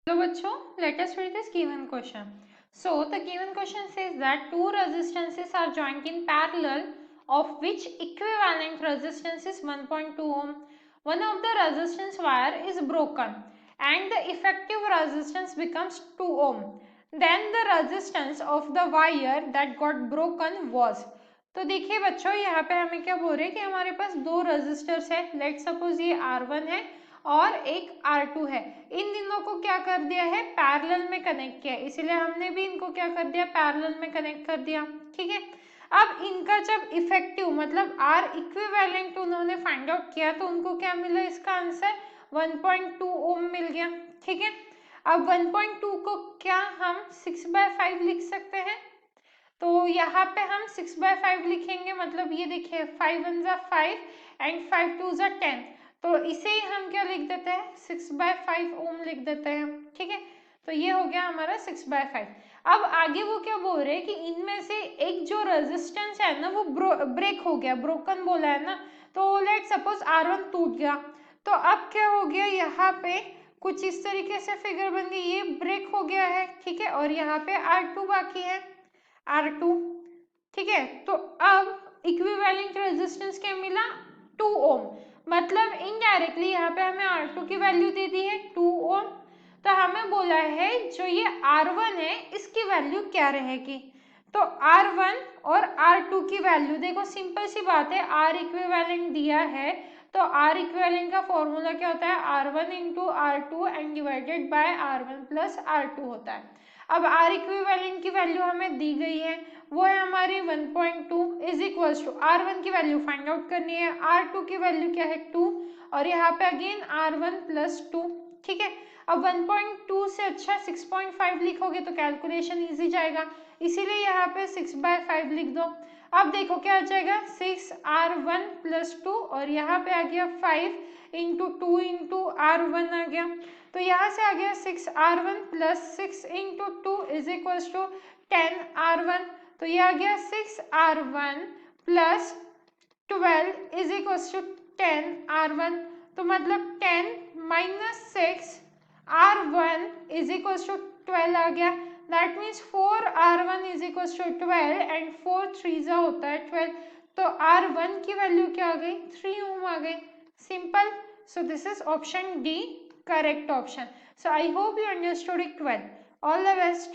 Hello bachcho, let us read this given question. So the given question says that two resistances are joined in parallel of which equivalent resistance is 1.2 ohm. One of the resistance wire is broken and the effective resistance becomes 2 ohm. Then the resistance of the wire that got broken was. तो देखिए बच्चों यहाँ पे हमें क्या बोल रहे हैं कि हमारे पास दो रेजिस्टर्स है. लेट सपोज ये R1 है और एक R2 है. इन दोनों को क्या कर दिया है, पैरेलल में कनेक्ट किया है, इसीलिए हमने भी इनको क्या कर दिया, पैरेलल में कनेक्ट कर दिया. ठीक है. अब इनका जब इफेक्टिव मतलब R इक्विवेलेंट उन्होंने फाइंड आउट किया तो उनको क्या मिला, इसका आंसर 1.2 ओम मिल गया. ठीक है. अब 1.2 को क्या हम 6/5 लिख सकते हैं. तो यहाँ पे हम 6/5 लिखेंगे, मतलब ये देखिए 5 1 जा 5 एंड 5 2 जा 10. तो इसे ही हम क्या लिख देते हैं, 6/5 ओम लिख देते हैं. ठीक है. तो ये हो गया हमारा 6/5. अब आगे वो क्या बोल रहे हैं कि इनमें से एक जो रेजिस्टेंस है ना वो ब्रेक हो गया, ब्रोकन बोला है ना. तो लेट सपोज R1 टूट गया. तो अब क्या हो गया, यहाँ पे कुछ इस तरीके से फिगर बन गई, ये ब्रेक हो गया है. ठीक है. और यहाँ पे R2 बाकी है, R2. ठीक है. तो अब इक्विवेलेंट रेजिस्टेंस क्या मिला, 2 ओम. मतलब इनडायरेक्टली यहाँ पे हमें R2 की वैल्यू दे दी है 2 ओम. तो हमें बोला है जो ये R1 है इसकी वैल्यू क्या रहेगी. तो R1 और R2 की वैल्यू देखो, सिंपल सी बात है, R इक्विवेलेंट दिया है तो R इक्विवेलेंट का फॉर्मूला क्या होता है, R1 into R2 and divided by R1 plus R2 होता है. अब R इक्विवेलेंट की वैल्यू हमें दी गई है, वो है हमारी 1.2 इज इक्वल्स टू R1 की वैल्यू फाइंड आउट करनी है, R2 की वैल्यू क्या है 2 और यहाँ पे अगेन R1 प्लस 2. ठीक है. अब 1.2 से अच्छा 6.5 लिखोगे तो कैलकुलेशन इजी जाएगा, इसीलिए यहाँ पे 6/5 लिख दो. अब देखो क्या आ जाएगा, 6R1 प्लस 2 और यहाँ पे आ गया 5 इंटू 2 इंटू R1 आ गया. तो यहाँ से आ गया 6R1 plus 6 into 2 is equal to 10R1. तो ये आ गया 6R1 plus 12 is equal to 10R1. तो मतलब 10 minus 6R1 is equal to 12 आ गया. That means 4R1 is equal to 12 and 4 3 होता है 12. तो R1 की वैल्यू क्या आ गई, 3 ओम आ गई. Simple. So this is option D, correct option. So I hope you understood it well. All the best.